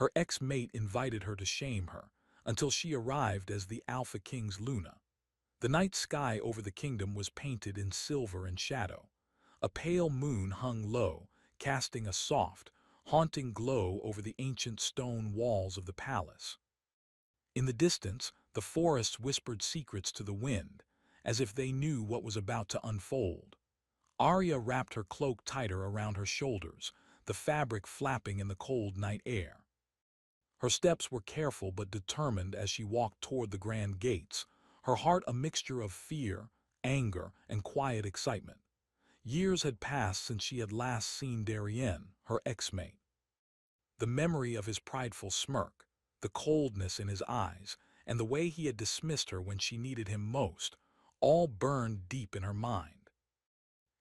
Her ex-mate invited her to shame her, until she arrived as the Alpha King's Luna. The night sky over the kingdom was painted in silver and shadow. A pale moon hung low, casting a soft, haunting glow over the ancient stone walls of the palace. In the distance, the forests whispered secrets to the wind, as if they knew what was about to unfold. Arya wrapped her cloak tighter around her shoulders, the fabric flapping in the cold night air. Her steps were careful but determined as she walked toward the grand gates, her heart a mixture of fear, anger, and quiet excitement. Years had passed since she had last seen Darien, her ex-mate. The memory of his prideful smirk, the coldness in his eyes, and the way he had dismissed her when she needed him most, all burned deep in her mind.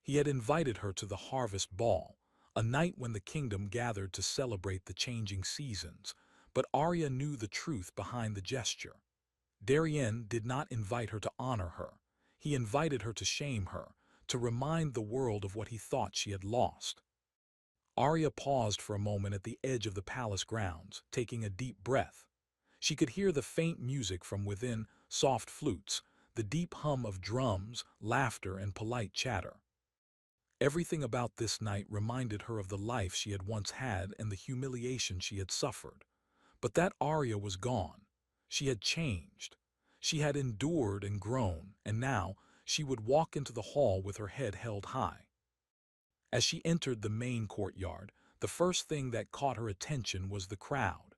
He had invited her to the harvest ball, a night when the kingdom gathered to celebrate the changing seasons, but Arya knew the truth behind the gesture. Darien did not invite her to honor her. He invited her to shame her, to remind the world of what he thought she had lost. Arya paused for a moment at the edge of the palace grounds, taking a deep breath. She could hear the faint music from within, soft flutes, the deep hum of drums, laughter, and polite chatter. Everything about this night reminded her of the life she had once had and the humiliation she had suffered. But that Arya was gone. She had changed. She had endured and grown, and now she would walk into the hall with her head held high. As she entered the main courtyard, the first thing that caught her attention was the crowd.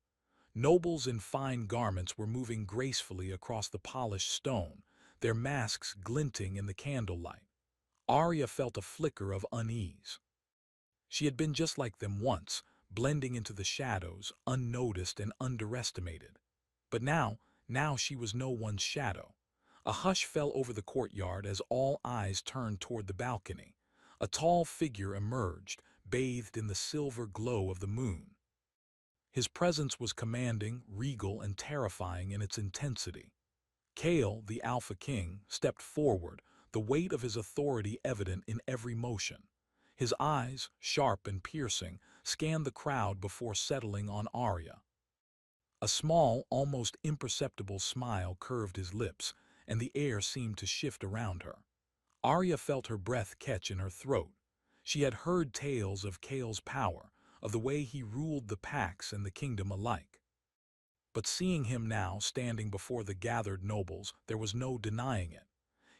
Nobles in fine garments were moving gracefully across the polished stone, their masks glinting in the candlelight. Arya felt a flicker of unease. She had been just like them once, blending into the shadows, unnoticed and underestimated. But now she was no one's shadow. A hush fell over the courtyard as all eyes turned toward the balcony. A tall figure emerged, bathed in the silver glow of the moon. His presence was commanding, regal, and terrifying in its intensity. Kale, the Alpha King, stepped forward, the weight of his authority evident in every motion. His eyes, sharp and piercing, scanned the crowd before settling on Arya. A small, almost imperceptible smile curved his lips, and the air seemed to shift around her. Arya felt her breath catch in her throat. She had heard tales of Kale's power, of the way he ruled the packs and the kingdom alike. But seeing him now standing before the gathered nobles, there was no denying it.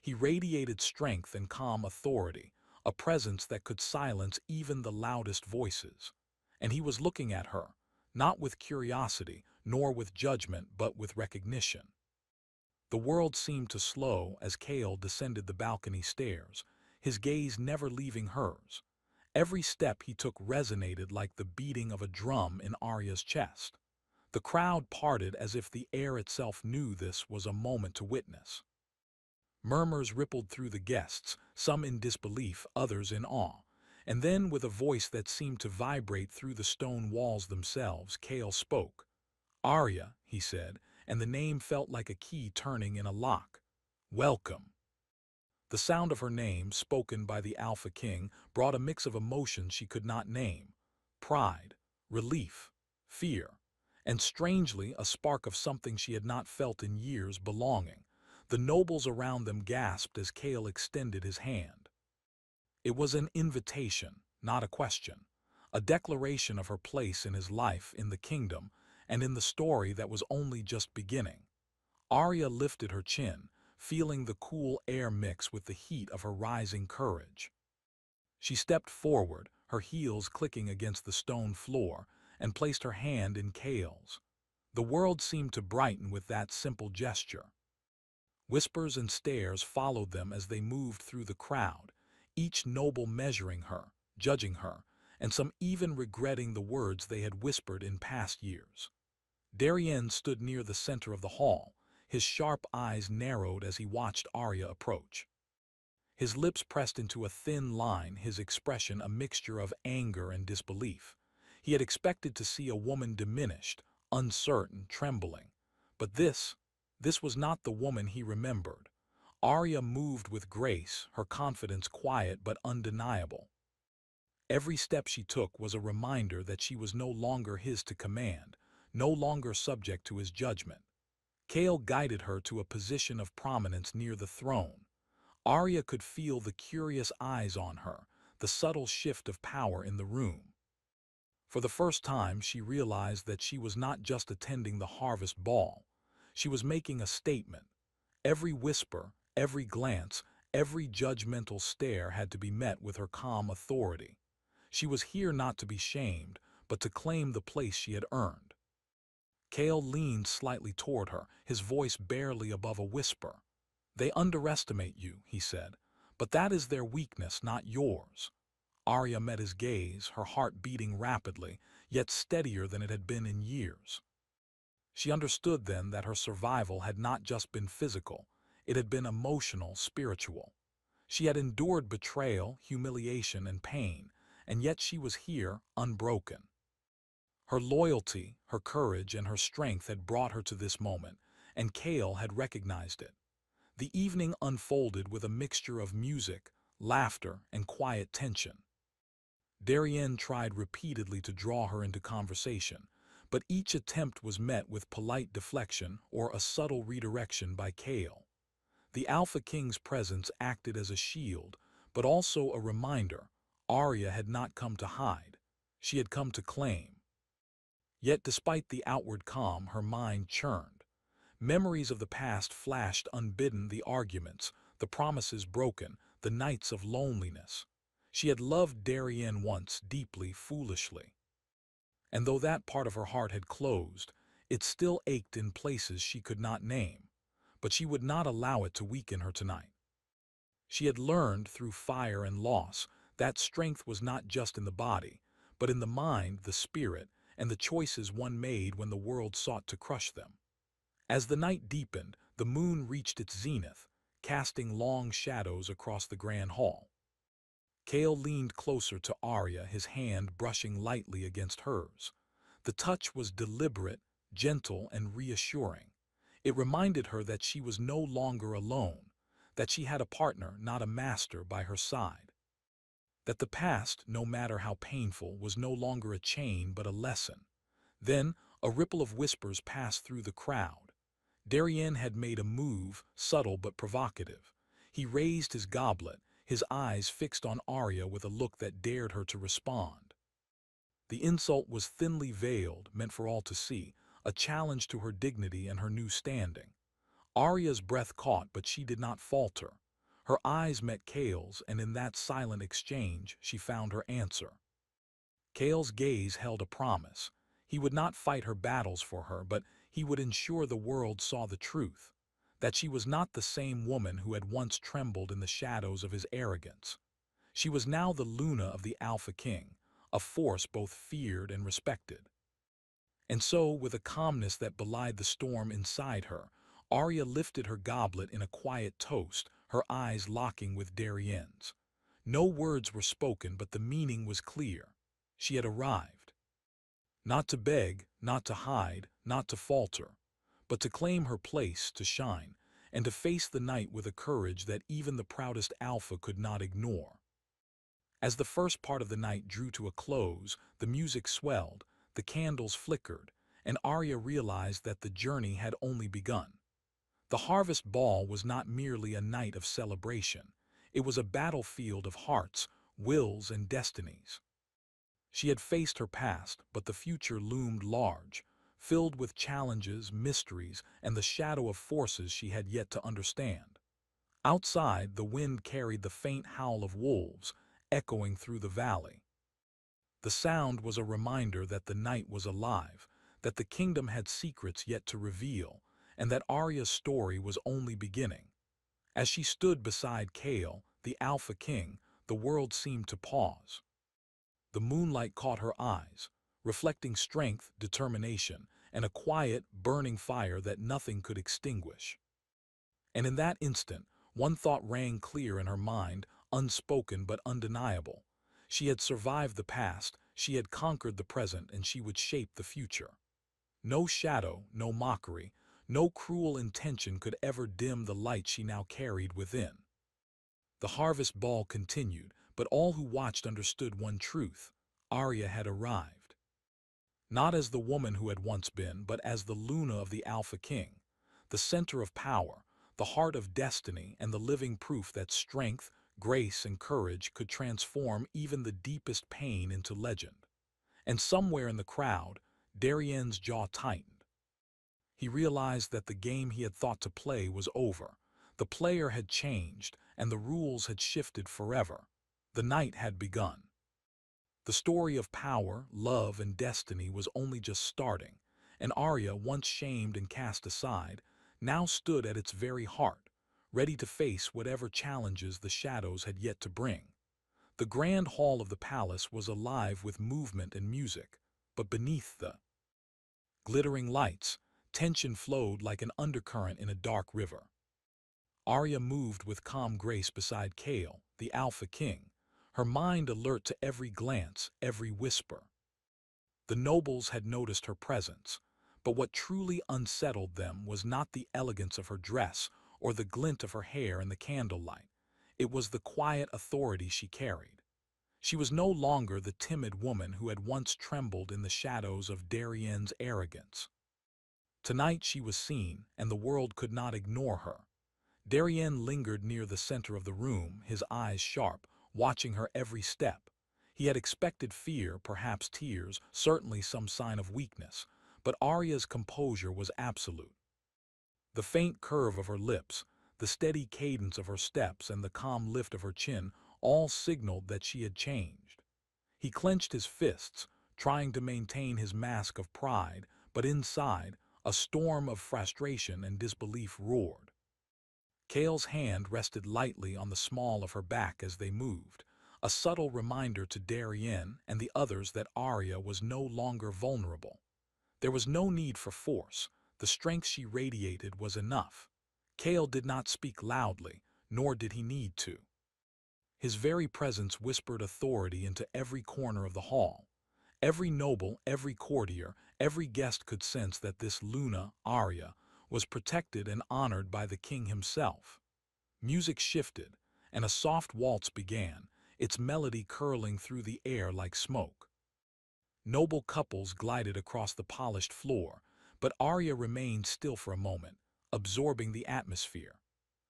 He radiated strength and calm authority, a presence that could silence even the loudest voices. And he was looking at her, not with curiosity, nor with judgment, but with recognition. The world seemed to slow as Kale descended the balcony stairs, his gaze never leaving hers. Every step he took resonated like the beating of a drum in Arya's chest. The crowd parted as if the air itself knew this was a moment to witness. Murmurs rippled through the guests, some in disbelief, others in awe. And then, with a voice that seemed to vibrate through the stone walls themselves, Kale spoke. "Arya," he said, and the name felt like a key turning in a lock. "Welcome." The sound of her name, spoken by the Alpha King, brought a mix of emotions she could not name. Pride, relief, fear, and strangely a spark of something she had not felt in years, belonging. The nobles around them gasped as Kale extended his hand. It was an invitation, not a question, a declaration of her place in his life, in the kingdom, and in the story that was only just beginning. Arya lifted her chin, feeling the cool air mix with the heat of her rising courage. She stepped forward, her heels clicking against the stone floor, and placed her hand in Kale's. The world seemed to brighten with that simple gesture. Whispers and stares followed them as they moved through the crowd, each noble measuring her, judging her, and some even regretting the words they had whispered in past years. Darien stood near the center of the hall, his sharp eyes narrowed as he watched Arya approach. His lips pressed into a thin line, his expression a mixture of anger and disbelief. He had expected to see a woman diminished, uncertain, trembling. But this was not the woman he remembered. Arya moved with grace, her confidence quiet but undeniable. Every step she took was a reminder that she was no longer his to command, no longer subject to his judgment. Kale guided her to a position of prominence near the throne. Arya could feel the curious eyes on her, the subtle shift of power in the room. For the first time, she realized that she was not just attending the harvest ball. She was making a statement. Every whisper, every glance, every judgmental stare had to be met with her calm authority. She was here not to be shamed, but to claim the place she had earned. Kale leaned slightly toward her, his voice barely above a whisper. "They underestimate you," he said, "but that is their weakness, not yours." Arya met his gaze, her heart beating rapidly, yet steadier than it had been in years. She understood then that her survival had not just been physical, it had been emotional, spiritual. She had endured betrayal, humiliation, and pain, and yet she was here, unbroken. Her loyalty, her courage, and her strength had brought her to this moment, and Kale had recognized it. The evening unfolded with a mixture of music, laughter, and quiet tension. Darien tried repeatedly to draw her into conversation, but each attempt was met with polite deflection or a subtle redirection by Kale. The Alpha King's presence acted as a shield, but also a reminder. Arya had not come to hide. She had come to claim. Yet despite the outward calm, her mind churned. Memories of the past flashed unbidden, the arguments, the promises broken, the nights of loneliness. She had loved Darien once, deeply, foolishly. And though that part of her heart had closed, it still ached in places she could not name. But she would not allow it to weaken her tonight. She had learned through fire and loss that strength was not just in the body, but in the mind, the spirit, and the choices one made when the world sought to crush them. As the night deepened, the moon reached its zenith, casting long shadows across the grand hall. Kale leaned closer to Arya, his hand brushing lightly against hers. The touch was deliberate, gentle, and reassuring. It reminded her that she was no longer alone, that she had a partner, not a master, by her side. That the past, no matter how painful, was no longer a chain but a lesson. Then, a ripple of whispers passed through the crowd. Darien had made a move, subtle but provocative. He raised his goblet, his eyes fixed on Arya with a look that dared her to respond. The insult was thinly veiled, meant for all to see, a challenge to her dignity and her new standing. Arya's breath caught, but she did not falter. Her eyes met Kale's, and in that silent exchange, she found her answer. Kale's gaze held a promise. He would not fight her battles for her, but he would ensure the world saw the truth, that she was not the same woman who had once trembled in the shadows of his arrogance. She was now the Luna of the Alpha King, a force both feared and respected. And so, with a calmness that belied the storm inside her, Arya lifted her goblet in a quiet toast, her eyes locking with Darienne's. No words were spoken, but the meaning was clear. She had arrived. Not to beg, not to hide, not to falter, but to claim her place, to shine, and to face the night with a courage that even the proudest Alpha could not ignore. As the first part of the night drew to a close, the music swelled, the candles flickered, and Arya realized that the journey had only begun. The harvest ball was not merely a night of celebration. It was a battlefield of hearts, wills, and destinies. She had faced her past, but the future loomed large, filled with challenges, mysteries, and the shadow of forces she had yet to understand. Outside, the wind carried the faint howl of wolves, echoing through the valley. The sound was a reminder that the night was alive, that the kingdom had secrets yet to reveal, and that Arya's story was only beginning. As she stood beside Kale, the Alpha King, the world seemed to pause. The moonlight caught her eyes, reflecting strength, determination, and a quiet, burning fire that nothing could extinguish. And in that instant, one thought rang clear in her mind, unspoken but undeniable. She had survived the past, she had conquered the present, and she would shape the future. No shadow, no mockery, no cruel intention could ever dim the light she now carried within. The harvest ball continued, but all who watched understood one truth: Arya had arrived. not as the woman who had once been, but as the Luna of the Alpha King, the center of power, the heart of destiny, and the living proof that strength, grace, and courage could transform even the deepest pain into legend. And somewhere in the crowd, Darienne's jaw tightened. He realized that the game he had thought to play was over. The player had changed, and the rules had shifted forever. The night had begun. The story of power, love, and destiny was only just starting, and Arya, once shamed and cast aside, now stood at its very heart, ready to face whatever challenges the shadows had yet to bring. The grand hall of the palace was alive with movement and music, but beneath the glittering lights, tension flowed like an undercurrent in a dark river. Arya moved with calm grace beside Kale, the Alpha King, her mind alert to every glance, every whisper. The nobles had noticed her presence, but what truly unsettled them was not the elegance of her dress or the glint of her hair in the candlelight. It was the quiet authority she carried. She was no longer the timid woman who had once trembled in the shadows of Darienne's arrogance. Tonight she was seen, and the world could not ignore her. Darienne lingered near the center of the room, his eyes sharp, watching her every step. He had expected fear, perhaps tears, certainly some sign of weakness, but Arya's composure was absolute. The faint curve of her lips, the steady cadence of her steps, and the calm lift of her chin all signaled that she had changed. He clenched his fists, trying to maintain his mask of pride, but inside, a storm of frustration and disbelief roared. Kale's hand rested lightly on the small of her back as they moved, a subtle reminder to Darienne and the others that Arya was no longer vulnerable. There was no need for force. The strength she radiated was enough. Kale did not speak loudly, nor did he need to. His very presence whispered authority into every corner of the hall. Every noble, every courtier, every guest could sense that this Luna, Arya, was protected and honored by the king himself. Music shifted, and a soft waltz began, its melody curling through the air like smoke. Noble couples glided across the polished floor, but Arya remained still for a moment, absorbing the atmosphere.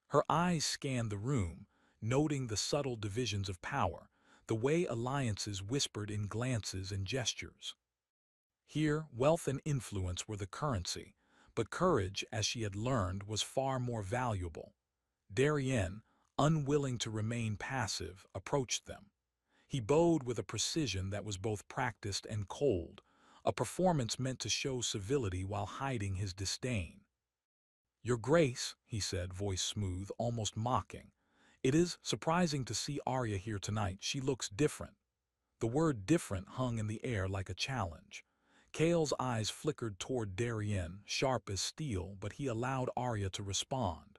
Her eyes scanned the room, noting the subtle divisions of power, the way alliances whispered in glances and gestures. Here, wealth and influence were the currency, but courage, as she had learned, was far more valuable. Darienne, unwilling to remain passive, approached them. He bowed with a precision that was both practiced and cold, a performance meant to show civility while hiding his disdain. "Your Grace," he said, voice smooth, almost mocking. "It is surprising to see Arya here tonight. She looks different." The word different hung in the air like a challenge. Kale's eyes flickered toward Darienne, sharp as steel, but he allowed Arya to respond.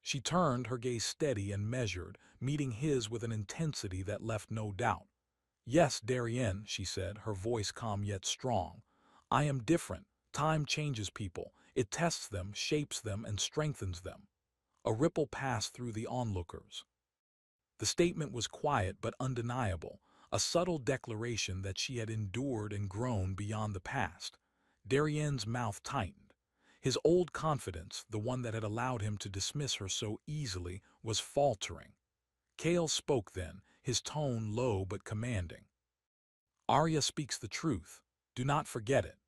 She turned, her gaze steady and measured, meeting his with an intensity that left no doubt. "Yes, Darienne," she said, her voice calm yet strong. "I am different. Time changes people. It tests them, shapes them, and strengthens them." A ripple passed through the onlookers. The statement was quiet but undeniable, a subtle declaration that she had endured and grown beyond the past. Darienne's mouth tightened. His old confidence, the one that had allowed him to dismiss her so easily, was faltering. Kale spoke then, his tone low but commanding. "Arya speaks the truth. Do not forget it."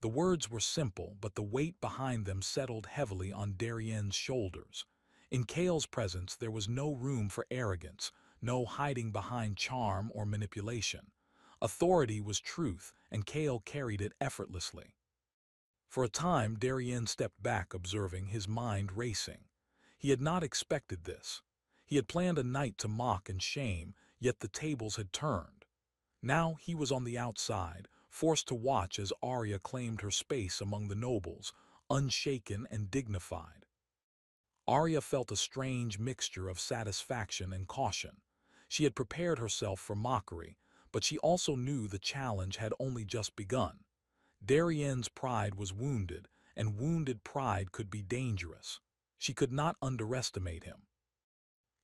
The words were simple, but the weight behind them settled heavily on Darienne's shoulders. In Kale's presence there was no room for arrogance, no hiding behind charm or manipulation. Authority was truth, and Kale carried it effortlessly. For a time, Darienne stepped back, observing, his mind racing. He had not expected this. He had planned a night to mock and shame, yet the tables had turned. Now he was on the outside, forced to watch as Arya claimed her space among the nobles, unshaken and dignified. Arya felt a strange mixture of satisfaction and caution. She had prepared herself for mockery, but she also knew the challenge had only just begun. Darienne's pride was wounded, and wounded pride could be dangerous. She could not underestimate him.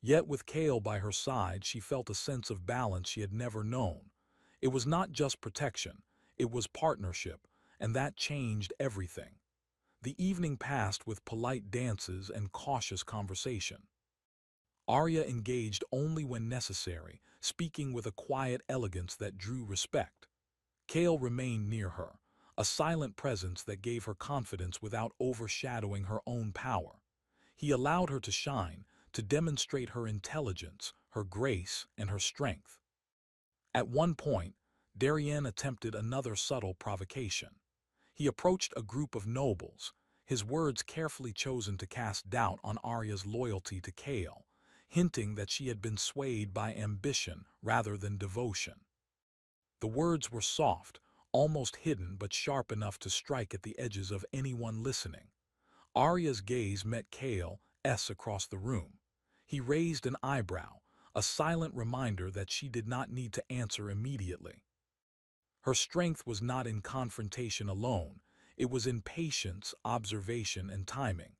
Yet with Kale by her side, she felt a sense of balance she had never known. It was not just protection, It was partnership, and that changed everything. The evening passed with polite dances and cautious conversation. Arya engaged only when necessary, speaking with a quiet elegance that drew respect. Kale remained near her, a silent presence that gave her confidence without overshadowing her own power. He allowed her to shine, to demonstrate her intelligence, her grace, and her strength. At one point, Darien attempted another subtle provocation. He approached a group of nobles, his words carefully chosen to cast doubt on Arya's loyalty to Kale, hinting that she had been swayed by ambition rather than devotion. The words were soft, almost hidden but sharp enough to strike at the edges of anyone listening. Arya's gaze met Kale's across the room. He raised an eyebrow, a silent reminder that she did not need to answer immediately. Her strength was not in confrontation alone, it was in patience, observation, and timing.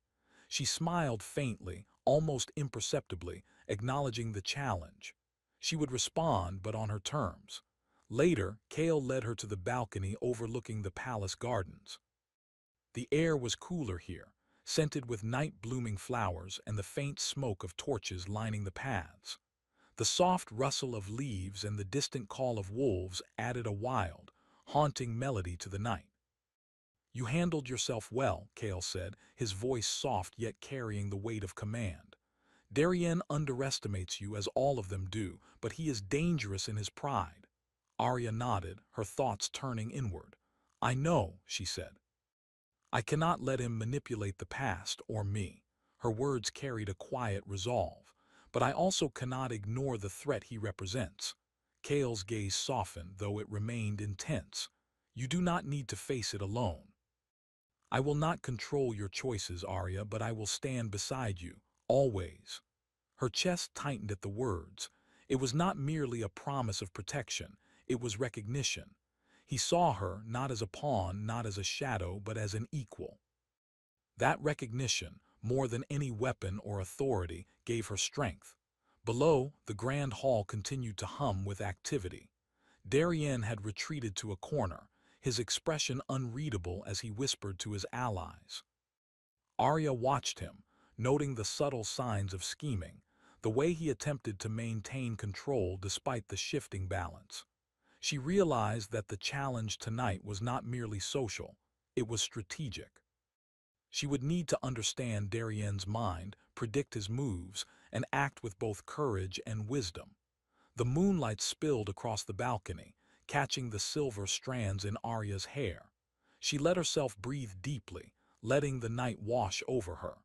She smiled faintly, almost imperceptibly, acknowledging the challenge. She would respond, but on her terms. Later, Kale led her to the balcony overlooking the palace gardens. The air was cooler here, scented with night-blooming flowers and the faint smoke of torches lining the paths. The soft rustle of leaves and the distant call of wolves added a wild, haunting melody to the night. "You handled yourself well," Kale said, his voice soft yet carrying the weight of command. "Darien underestimates you, as all of them do, but he is dangerous in his pride." Arya nodded, her thoughts turning inward. "I know," she said. "I cannot let him manipulate the past or me." Her words carried a quiet resolve. "But I also cannot ignore the threat he represents." Kale's gaze softened, though it remained intense. "You do not need to face it alone. I will not control your choices, Arya, but I will stand beside you, always." Her chest tightened at the words. It was not merely a promise of protection, it was recognition. He saw her not as a pawn, not as a shadow, but as an equal. That recognition, more than any weapon or authority, gave her strength. Below, the grand hall continued to hum with activity. Darien had retreated to a corner, his expression unreadable as he whispered to his allies. Arya watched him, noting the subtle signs of scheming, the way he attempted to maintain control despite the shifting balance. She realized that the challenge tonight was not merely social, it was strategic. She would need to understand Darien's mind, predict his moves, and act with both courage and wisdom. The moonlight spilled across the balcony, catching the silver strands in Arya's hair. She let herself breathe deeply, letting the night wash over her.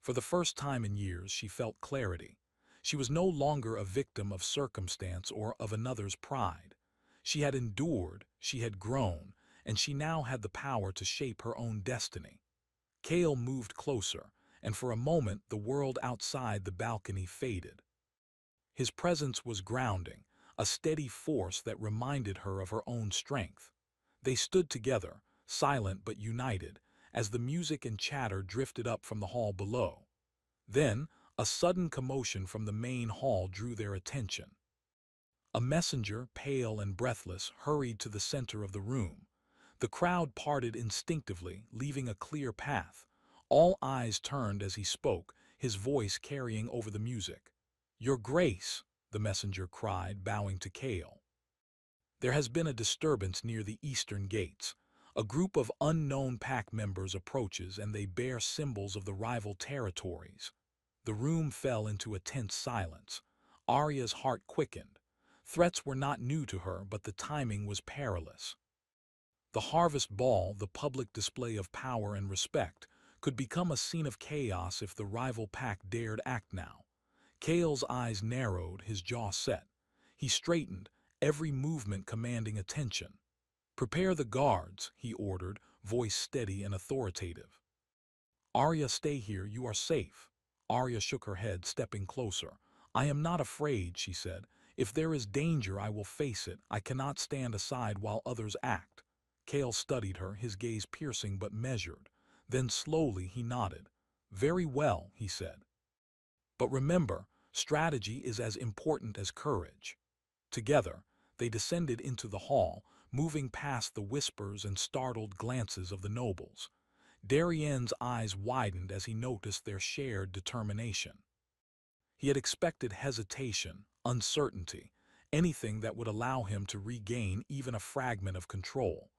For the first time in years, she felt clarity. She was no longer a victim of circumstance or of another's pride. She had endured, she had grown, and she now had the power to shape her own destiny. Kale moved closer, and for a moment the world outside the balcony faded. His presence was grounding, a steady force that reminded her of her own strength. They stood together, silent but united, as the music and chatter drifted up from the hall below. Then, a sudden commotion from the main hall drew their attention. A messenger, pale and breathless, hurried to the center of the room. The crowd parted instinctively, leaving a clear path. All eyes turned as he spoke, his voice carrying over the music. "Your Grace," the messenger cried, bowing to Kale. "There has been a disturbance near the eastern gates. A group of unknown pack members approaches, and they bear symbols of the rival territories." The room fell into a tense silence. Arya's heart quickened. Threats were not new to her, but the timing was perilous. The harvest ball, the public display of power and respect, could become a scene of chaos if the rival pack dared act now. Kale's eyes narrowed, his jaw set. He straightened, every movement commanding attention. "Prepare the guards," he ordered, voice steady and authoritative. "Arya, stay here, you are safe." Arya shook her head, stepping closer. "I am not afraid," she said. "If there is danger, I will face it. I cannot stand aside while others act." Kale studied her, his gaze piercing but measured. Then slowly he nodded. "Very well," he said. "But remember, strategy is as important as courage." Together, they descended into the hall, moving past the whispers and startled glances of the nobles. Darienne's eyes widened as he noticed their shared determination. He had expected hesitation, uncertainty, anything that would allow him to regain even a fragment of control.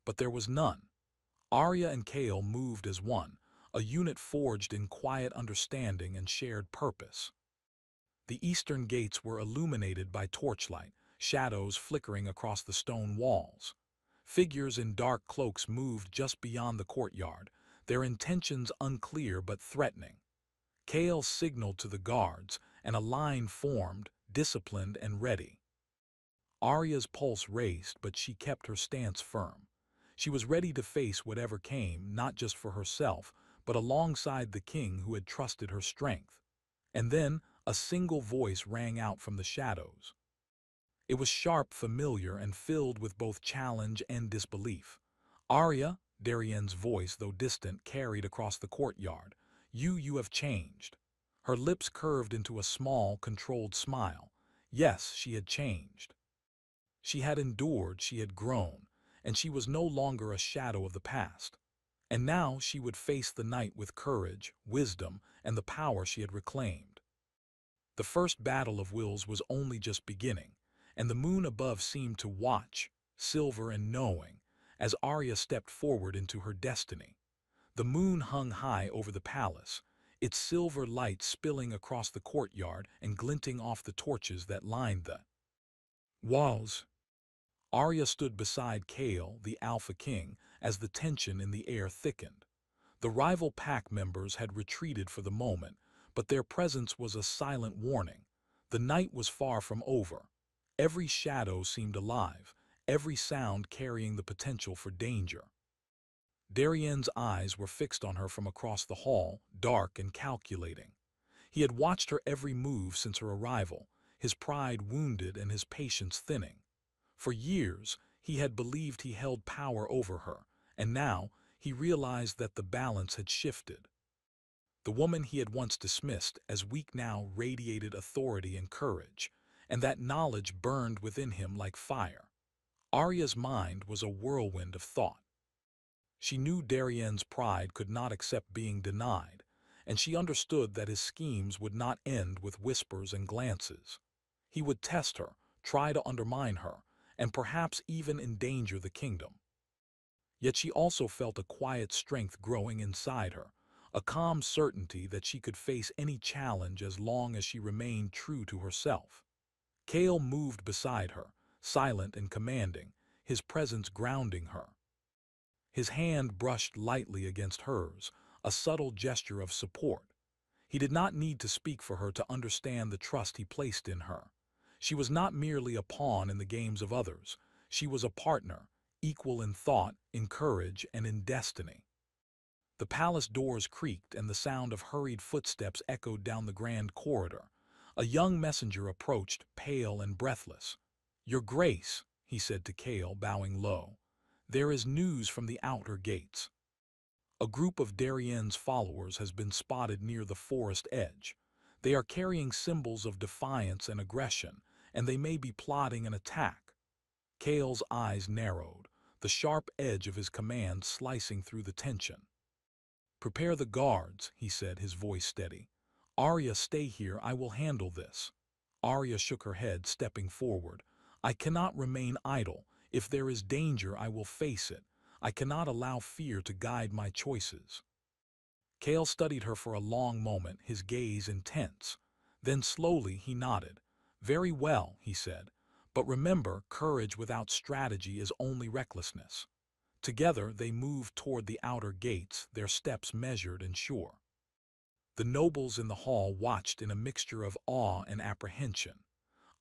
But there was none. Arya and Kale moved as one, a unit forged in quiet understanding and shared purpose. The eastern gates were illuminated by torchlight, shadows flickering across the stone walls. Figures in dark cloaks moved just beyond the courtyard, their intentions unclear but threatening. Kale signaled to the guards, and a line formed, disciplined and ready. Arya's pulse raced, but she kept her stance firm. She was ready to face whatever came, not just for herself, but alongside the king who had trusted her strength. And then, a single voice rang out from the shadows. It was sharp, familiar, and filled with both challenge and disbelief. "Arya," Darienne's voice, though distant, carried across the courtyard. You have changed." Her lips curved into a small, controlled smile. Yes, she had changed. She had endured, she had grown, and she was no longer a shadow of the past. And now she would face the night with courage, wisdom, and the power she had reclaimed. The first battle of wills was only just beginning, and the moon above seemed to watch, silver and knowing, as Arya stepped forward into her destiny. The moon hung high over the palace, its silver light spilling across the courtyard and glinting off the torches that lined the walls. Arya stood beside Kale, the Alpha King, as the tension in the air thickened. The rival pack members had retreated for the moment, but their presence was a silent warning. The night was far from over. Every shadow seemed alive, every sound carrying the potential for danger. Darienne's eyes were fixed on her from across the hall, dark and calculating. He had watched her every move since her arrival, his pride wounded and his patience thinning. For years, he had believed he held power over her, and now he realized that the balance had shifted. The woman he had once dismissed as weak now radiated authority and courage, and that knowledge burned within him like fire. Arya's mind was a whirlwind of thought. She knew Darienne's pride could not accept being denied, and she understood that his schemes would not end with whispers and glances. He would test her, try to undermine her, and perhaps even endanger the kingdom. Yet she also felt a quiet strength growing inside her, a calm certainty that she could face any challenge as long as she remained true to herself. Kale moved beside her, silent and commanding, his presence grounding her. His hand brushed lightly against hers, a subtle gesture of support. He did not need to speak for her to understand the trust he placed in her. She was not merely a pawn in the games of others. She was a partner, equal in thought, in courage, and in destiny. The palace doors creaked and the sound of hurried footsteps echoed down the grand corridor. A young messenger approached, pale and breathless. "Your Grace," he said to Kale, bowing low. "There is news from the outer gates. A group of Darienne's followers has been spotted near the forest edge. They are carrying symbols of defiance and aggression, and they may be plotting an attack." Kale's eyes narrowed, the sharp edge of his command slicing through the tension. "Prepare the guards," he said, his voice steady. "Arya, stay here, I will handle this." Arya shook her head, stepping forward. "I cannot remain idle. If there is danger, I will face it. I cannot allow fear to guide my choices." Kale studied her for a long moment, his gaze intense. Then slowly he nodded. "Very well," he said. "But remember, courage without strategy is only recklessness." Together they moved toward the outer gates, their steps measured and sure. The nobles in the hall watched in a mixture of awe and apprehension.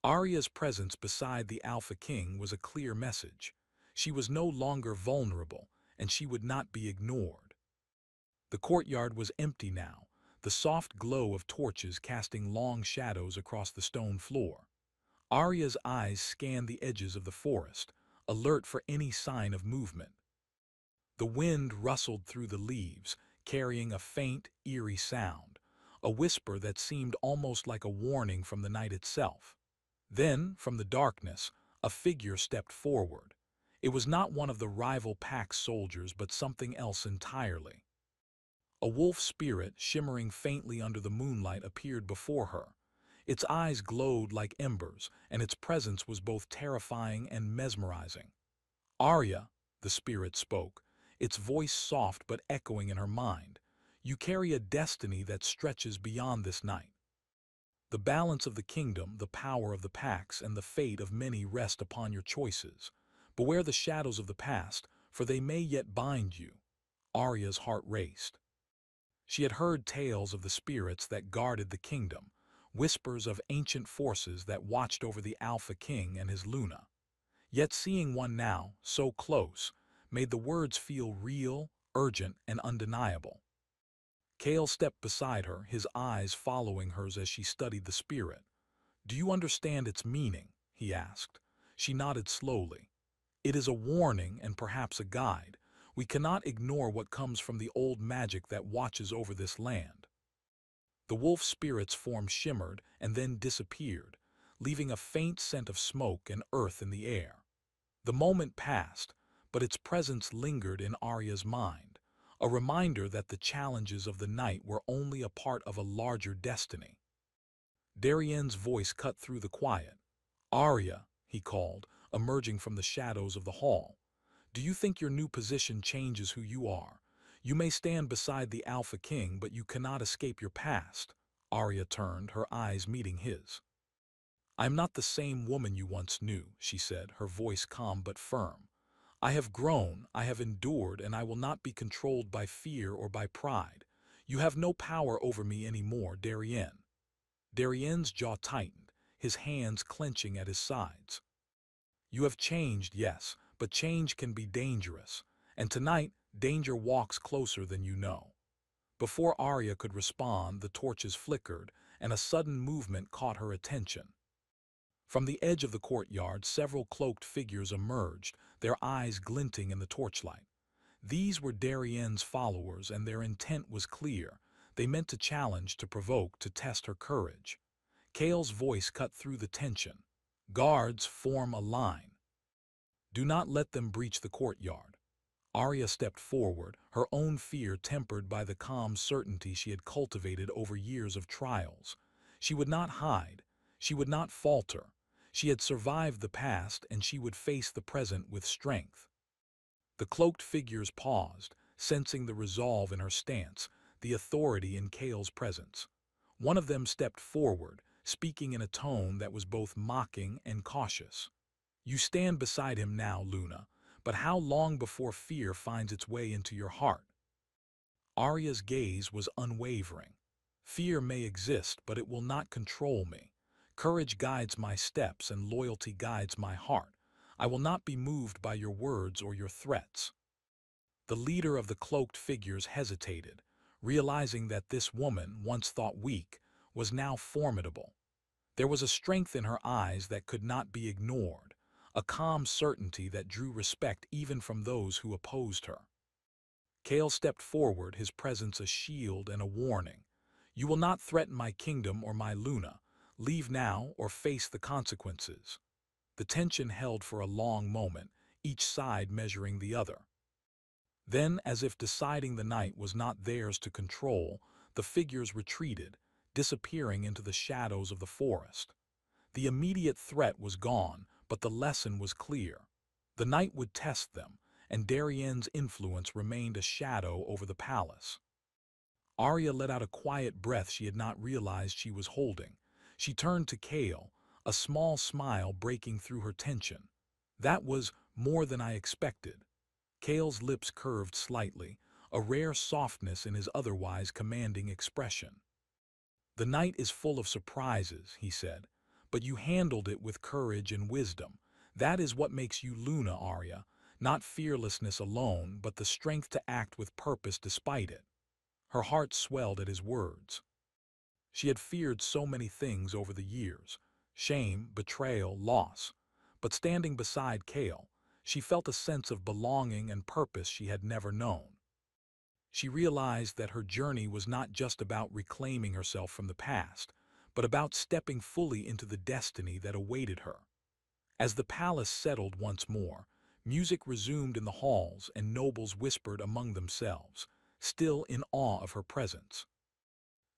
Arya's presence beside the Alpha King was a clear message. She was no longer vulnerable, and she would not be ignored. The courtyard was empty now, the soft glow of torches casting long shadows across the stone floor. Arya's eyes scanned the edges of the forest, alert for any sign of movement. The wind rustled through the leaves, carrying a faint, eerie sound, a whisper that seemed almost like a warning from the night itself. Then, from the darkness, a figure stepped forward. It was not one of the rival pack's soldiers, but something else entirely. A wolf spirit, shimmering faintly under the moonlight, appeared before her. Its eyes glowed like embers, and its presence was both terrifying and mesmerizing. "Arya," the spirit spoke, its voice soft but echoing in her mind, "you carry a destiny that stretches beyond this night. The balance of the kingdom, the power of the packs, and the fate of many rest upon your choices. Beware the shadows of the past, for they may yet bind you." Arya's heart raced. She had heard tales of the spirits that guarded the kingdom, whispers of ancient forces that watched over the Alpha King and his Luna. Yet seeing one now, so close, made the words feel real, urgent, and undeniable. Kale stepped beside her, his eyes following hers as she studied the spirit. "Do you understand its meaning?" he asked. She nodded slowly. "It is a warning and perhaps a guide. We cannot ignore what comes from the old magic that watches over this land." The wolf spirit's form shimmered and then disappeared, leaving a faint scent of smoke and earth in the air. The moment passed, but its presence lingered in Arya's mind, a reminder that the challenges of the night were only a part of a larger destiny. Darienne's voice cut through the quiet. "Arya," he called, emerging from the shadows of the hall. "Do you think your new position changes who you are? You may stand beside the Alpha King, but you cannot escape your past." Arya turned, her eyes meeting his. "I am not the same woman you once knew," she said, her voice calm but firm. "I have grown, I have endured, and I will not be controlled by fear or by pride. You have no power over me anymore, Darienne." Darienne's jaw tightened, his hands clenching at his sides. "You have changed, yes, but change can be dangerous, and tonight danger walks closer than you know." Before Arya could respond, the torches flickered, and a sudden movement caught her attention. From the edge of the courtyard, several cloaked figures emerged, their eyes glinting in the torchlight. These were Darienne's followers, and their intent was clear. They meant to challenge, to provoke, to test her courage. Kale's voice cut through the tension. "Guards, form a line. Do not let them breach the courtyard." Arya stepped forward, her own fear tempered by the calm certainty she had cultivated over years of trials. She would not hide. She would not falter. She had survived the past, and she would face the present with strength. The cloaked figures paused, sensing the resolve in her stance, the authority in Kale's presence. One of them stepped forward, speaking in a tone that was both mocking and cautious. "You stand beside him now, Luna, but how long before fear finds its way into your heart?" Arya's gaze was unwavering. "Fear may exist, but it will not control me. Courage guides my steps, and loyalty guides my heart. I will not be moved by your words or your threats." The leader of the cloaked figures hesitated, realizing that this woman, once thought weak, was now formidable. There was a strength in her eyes that could not be ignored, a calm certainty that drew respect even from those who opposed her. Kale stepped forward, his presence a shield and a warning. "You will not threaten my kingdom or my Luna. Leave now or face the consequences." The tension held for a long moment, each side measuring the other. Then, as if deciding the night was not theirs to control, the figures retreated, disappearing into the shadows of the forest. The immediate threat was gone, but the lesson was clear. The night would test them, and Darienne's influence remained a shadow over the palace. Arya let out a quiet breath she had not realized she was holding. She turned to Kale, a small smile breaking through her tension. "That was more than I expected." Kale's lips curved slightly, a rare softness in his otherwise commanding expression. "The night is full of surprises," he said, "but you handled it with courage and wisdom. That is what makes you Luna, Arya. Not fearlessness alone, but the strength to act with purpose despite it." Her heart swelled at his words. She had feared so many things over the years: shame, betrayal, loss. But standing beside Kale, she felt a sense of belonging and purpose she had never known. She realized that her journey was not just about reclaiming herself from the past, but about stepping fully into the destiny that awaited her. As the palace settled once more, Music resumed in the halls, and nobles whispered among themselves, still in awe of her presence.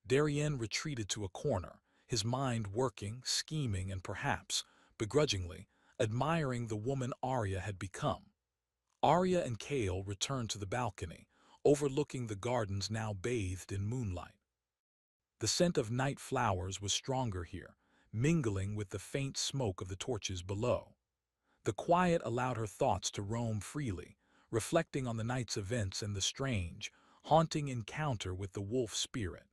Darien retreated to a corner, his mind working, scheming, and perhaps, begrudgingly, admiring the woman Arya had become. Arya and Kale returned to the balcony, overlooking the gardens now bathed in moonlight. The scent of night flowers was stronger here, mingling with the faint smoke of the torches below. The quiet allowed her thoughts to roam freely, reflecting on the night's events and the strange, haunting encounter with the wolf spirit.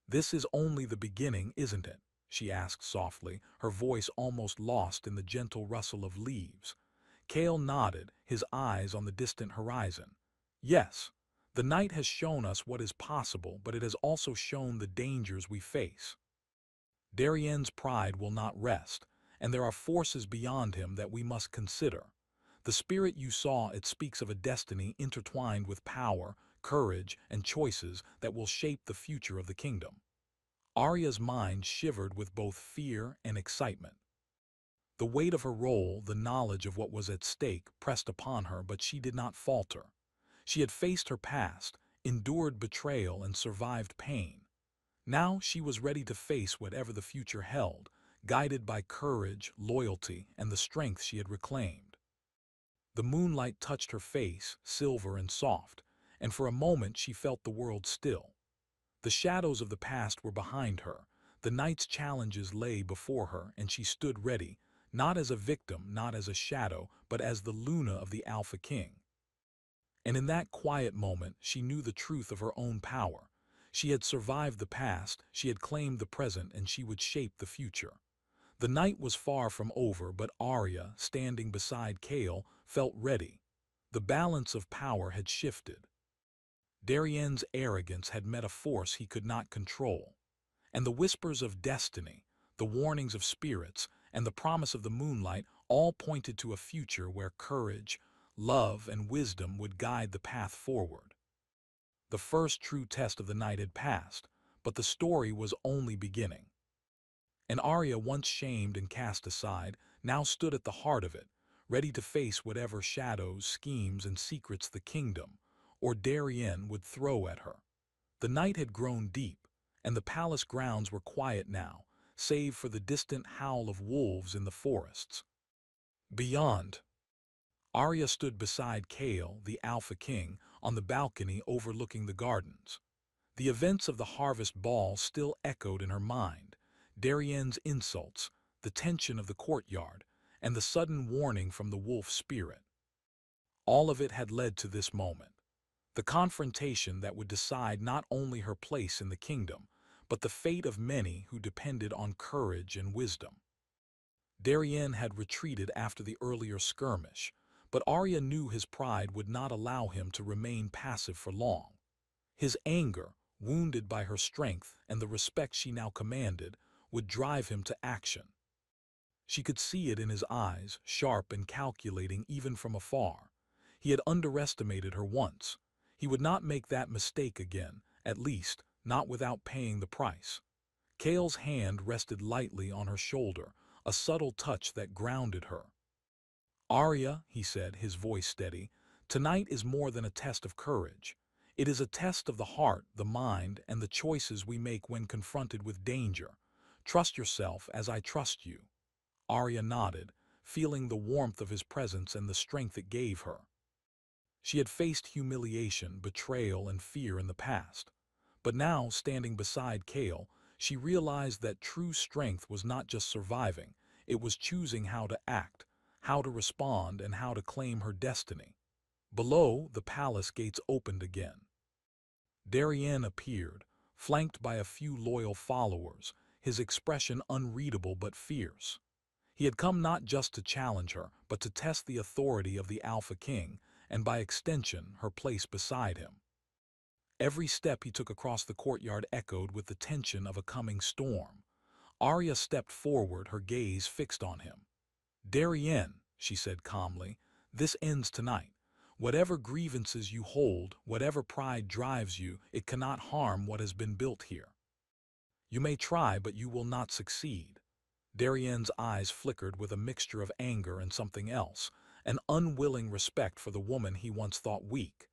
"This is only the beginning, isn't it?" she asked softly, her voice almost lost in the gentle rustle of leaves. Kale nodded, his eyes on the distant horizon. "Yes, the night has shown us what is possible, but it has also shown the dangers we face. Darien's pride will not rest, and there are forces beyond him that we must consider. The spirit you saw, it speaks of a destiny intertwined with power, courage, and choices that will shape the future of the kingdom." Arya's mind shivered with both fear and excitement. The weight of her role, the knowledge of what was at stake, pressed upon her, but she did not falter. She had faced her past, endured betrayal, and survived pain. Now she was ready to face whatever the future held, guided by courage, loyalty, and the strength she had reclaimed. The moonlight touched her face, silver and soft, and for a moment she felt the world still. The shadows of the past were behind her, the night's challenges lay before her, and she stood ready, not as a victim, not as a shadow, but as the Luna of the Alpha King. And in that quiet moment, she knew the truth of her own power. She had survived the past, she had claimed the present, and she would shape the future. The night was far from over, but Arya, standing beside Kale, felt ready. The balance of power had shifted. Darien's arrogance had met a force he could not control. And the whispers of destiny, the warnings of spirits, and the promise of the moonlight all pointed to a future where courage, love, and wisdom would guide the path forward. The first true test of the night had passed, but the story was only beginning. And Arya, once shamed and cast aside, now stood at the heart of it, ready to face whatever shadows, schemes, and secrets the kingdom, or Darien, would throw at her. The night had grown deep, and the palace grounds were quiet now, save for the distant howl of wolves in the forests. Beyond, Arya stood beside Kale, the Alpha King, on the balcony overlooking the gardens. The events of the harvest ball still echoed in her mind, Darien's insults, the tension of the courtyard, and the sudden warning from the wolf spirit. All of it had led to this moment, the confrontation that would decide not only her place in the kingdom, but the fate of many who depended on courage and wisdom. Darien had retreated after the earlier skirmish, but Arya knew his pride would not allow him to remain passive for long. His anger, wounded by her strength and the respect she now commanded, would drive him to action. She could see it in his eyes, sharp and calculating even from afar. He had underestimated her once. He would not make that mistake again, at least, not without paying the price. Kale's hand rested lightly on her shoulder, a subtle touch that grounded her. "Arya," he said, his voice steady, "tonight is more than a test of courage. It is a test of the heart, the mind, and the choices we make when confronted with danger. Trust yourself as I trust you." Arya nodded, feeling the warmth of his presence and the strength it gave her. She had faced humiliation, betrayal, and fear in the past. But now, standing beside Kale, she realized that true strength was not just surviving, it was choosing how to act, how to respond, and how to claim her destiny. Below, the palace gates opened again. Darien appeared, flanked by a few loyal followers, his expression unreadable but fierce. He had come not just to challenge her, but to test the authority of the Alpha King, and by extension, her place beside him. Every step he took across the courtyard echoed with the tension of a coming storm. Arya stepped forward, her gaze fixed on him. "Darien," she said calmly, "this ends tonight. Whatever grievances you hold, whatever pride drives you, it cannot harm what has been built here. You may try, but you will not succeed." Darien's eyes flickered with a mixture of anger and something else, an unwilling respect for the woman he once thought weak.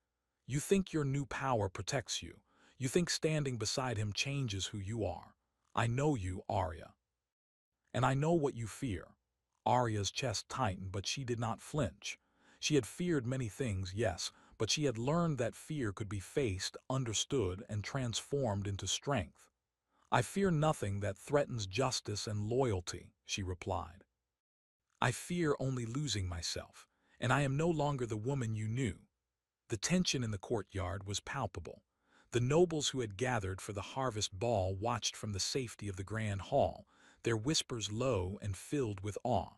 You think your new power protects you. You think standing beside him changes who you are. I know you, Arya. And I know what you fear. Arya's chest tightened, but she did not flinch. She had feared many things, yes, but she had learned that fear could be faced, understood, and transformed into strength. I fear nothing that threatens justice and loyalty, she replied. I fear only losing myself, and I am no longer the woman you knew. The tension in the courtyard was palpable. The nobles who had gathered for the harvest ball watched from the safety of the grand hall, their whispers low and filled with awe.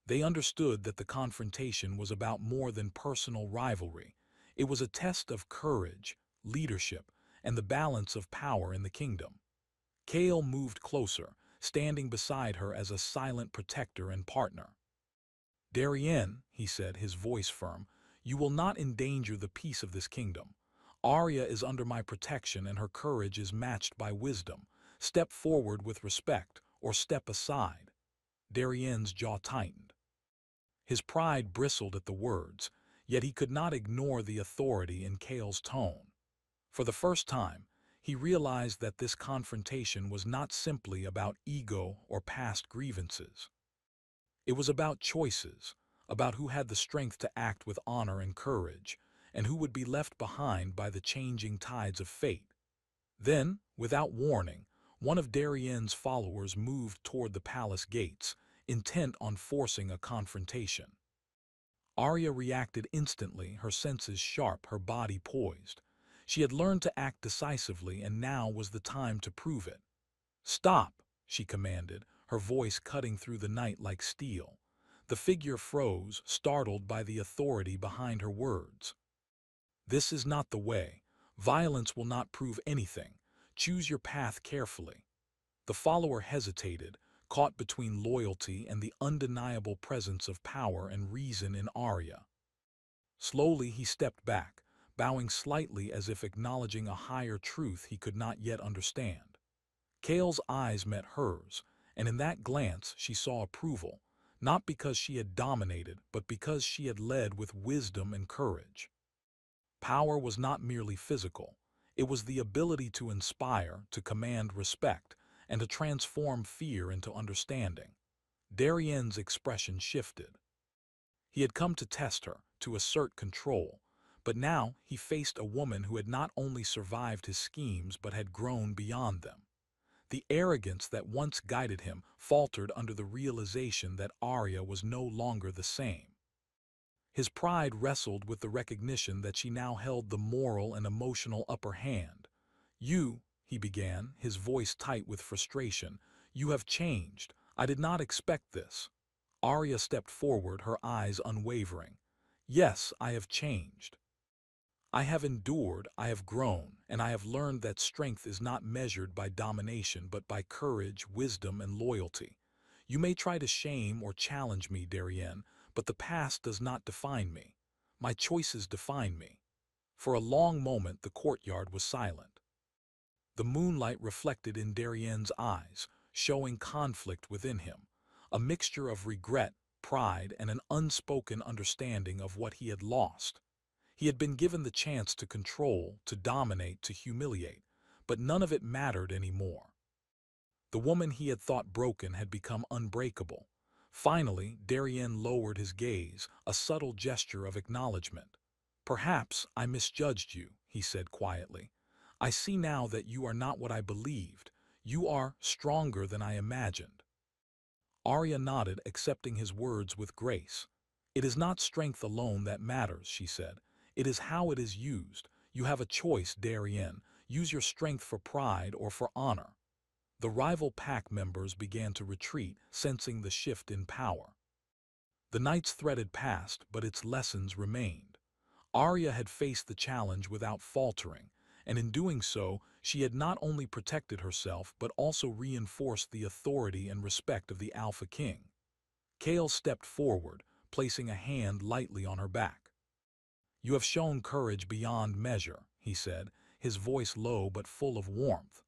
They understood that the confrontation was about more than personal rivalry. It was a test of courage, leadership, and the balance of power in the kingdom. Kale moved closer, standing beside her as a silent protector and partner. Darien, he said, his voice firm, you will not endanger the peace of this kingdom. Arya is under my protection and her courage is matched by wisdom. Step forward with respect or step aside. Darien's jaw tightened. His pride bristled at the words, yet he could not ignore the authority in Kale's tone. For the first time, he realized that this confrontation was not simply about ego or past grievances. It was about choices, about who had the strength to act with honor and courage, and who would be left behind by the changing tides of fate. Then, without warning, one of Darien's followers moved toward the palace gates, intent on forcing a confrontation. Arya reacted instantly, her senses sharp, her body poised. She had learned to act decisively, and now was the time to prove it. Stop, she commanded, her voice cutting through the night like steel. The figure froze, startled by the authority behind her words. This is not the way. Violence will not prove anything. Choose your path carefully. The follower hesitated, caught between loyalty and the undeniable presence of power and reason in Arya. Slowly he stepped back, bowing slightly as if acknowledging a higher truth he could not yet understand. Kale's eyes met hers, and in that glance she saw approval, not because she had dominated, but because she had led with wisdom and courage. Power was not merely physical. It was the ability to inspire, to command respect, and to transform fear into understanding. Darien's expression shifted. He had come to test her, to assert control, but now he faced a woman who had not only survived his schemes but had grown beyond them. The arrogance that once guided him faltered under the realization that Arya was no longer the same. His pride wrestled with the recognition that she now held the moral and emotional upper hand. You, he began, his voice tight with frustration, you have changed. I did not expect this. Arya stepped forward, her eyes unwavering. Yes, I have changed. I have endured, I have grown, and I have learned that strength is not measured by domination but by courage, wisdom, and loyalty. You may try to shame or challenge me, Darien, but the past does not define me. My choices define me. For a long moment the courtyard was silent. The moonlight reflected in Darien's eyes, showing conflict within him, a mixture of regret, pride, and an unspoken understanding of what he had lost. He had been given the chance to control, to dominate, to humiliate, but none of it mattered anymore. The woman he had thought broken had become unbreakable. Finally, Darien lowered his gaze, a subtle gesture of acknowledgement. Perhaps I misjudged you, he said quietly. I see now that you are not what I believed. You are stronger than I imagined. Arya nodded, accepting his words with grace. It is not strength alone that matters, she said. It is how it is used. You have a choice, Darien. Use your strength for pride or for honor. The rival pack members began to retreat, sensing the shift in power. The nights threaded past, but its lessons remained. Arya had faced the challenge without faltering, and in doing so, she had not only protected herself but also reinforced the authority and respect of the Alpha King. Kale stepped forward, placing a hand lightly on her back. You have shown courage beyond measure, he said, his voice low but full of warmth.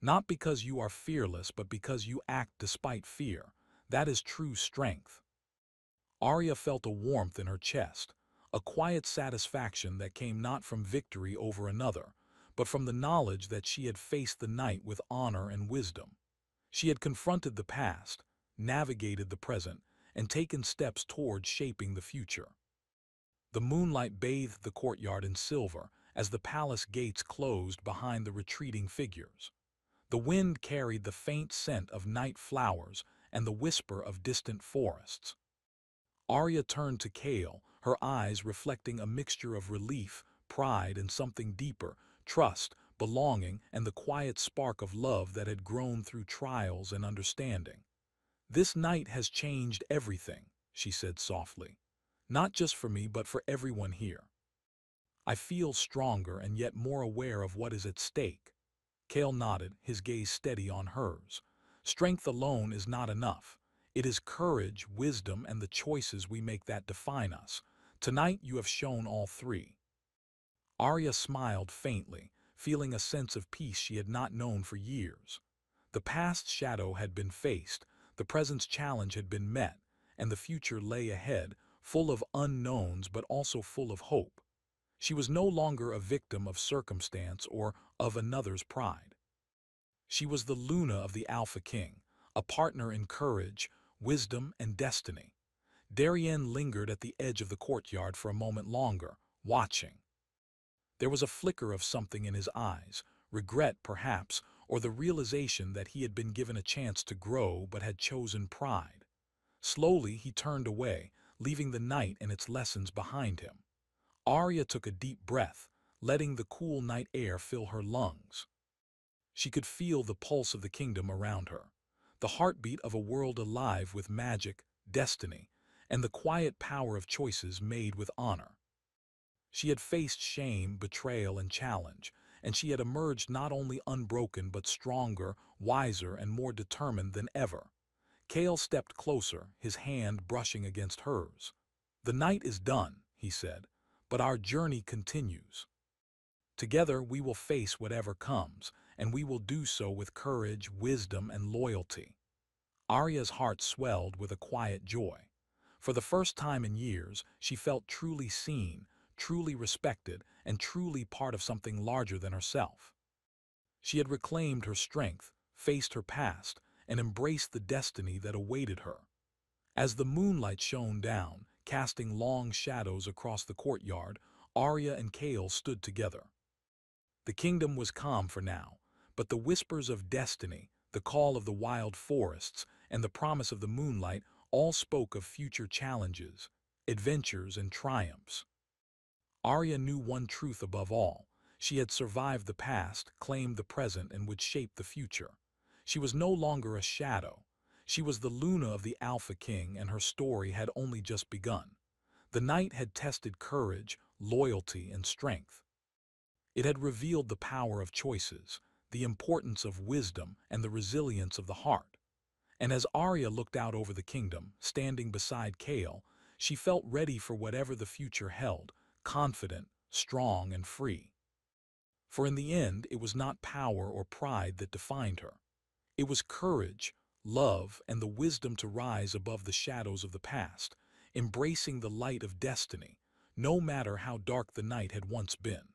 Not because you are fearless, but because you act despite fear. That is true strength. Arya felt a warmth in her chest, a quiet satisfaction that came not from victory over another, but from the knowledge that she had faced the night with honor and wisdom. She had confronted the past, navigated the present, and taken steps toward shaping the future. The moonlight bathed the courtyard in silver as the palace gates closed behind the retreating figures. The wind carried the faint scent of night flowers and the whisper of distant forests. Arya turned to Kale, her eyes reflecting a mixture of relief, pride, and something deeper, trust, belonging, and the quiet spark of love that had grown through trials and understanding. "This night has changed everything," she said softly. "Not just for me, but for everyone here. I feel stronger and yet more aware of what is at stake." Kale nodded, his gaze steady on hers. "Strength alone is not enough. It is courage, wisdom, and the choices we make that define us. Tonight you have shown all three." Arya smiled faintly, feeling a sense of peace she had not known for years. The past's shadow had been faced, the present's challenge had been met, and the future lay ahead, full of unknowns but also full of hope. She was no longer a victim of circumstance or of another's pride. She was the Luna of the Alpha King, a partner in courage, wisdom, and destiny. Darien lingered at the edge of the courtyard for a moment longer, watching. There was a flicker of something in his eyes, regret perhaps, or the realization that he had been given a chance to grow but had chosen pride. Slowly he turned away, leaving the night and its lessons behind him. Arya took a deep breath, letting the cool night air fill her lungs. She could feel the pulse of the kingdom around her, the heartbeat of a world alive with magic, destiny, and the quiet power of choices made with honor. She had faced shame, betrayal, and challenge, and she had emerged not only unbroken but stronger, wiser, and more determined than ever. Kale stepped closer, his hand brushing against hers. "The night is done," he said, "but our journey continues. Together we will face whatever comes, and we will do so with courage, wisdom, and loyalty." Arya's heart swelled with a quiet joy. For the first time in years, she felt truly seen, truly respected, and truly part of something larger than herself. She had reclaimed her strength, faced her past, and embraced the destiny that awaited her. As the moonlight shone down, casting long shadows across the courtyard, Arya and Kale stood together. The kingdom was calm for now, but the whispers of destiny, the call of the wild forests, and the promise of the moonlight all spoke of future challenges, adventures, and triumphs. Arya knew one truth above all. She had survived the past, claimed the present, and would shape the future. She was no longer a shadow. She was the Luna of the Alpha King, and her story had only just begun. The night had tested courage, loyalty, and strength. It had revealed the power of choices, the importance of wisdom, and the resilience of the heart. And as Arya looked out over the kingdom, standing beside Kale, she felt ready for whatever the future held, confident, strong, and free. For in the end, it was not power or pride that defined her. It was courage, love, and the wisdom to rise above the shadows of the past, embracing the light of destiny, no matter how dark the night had once been.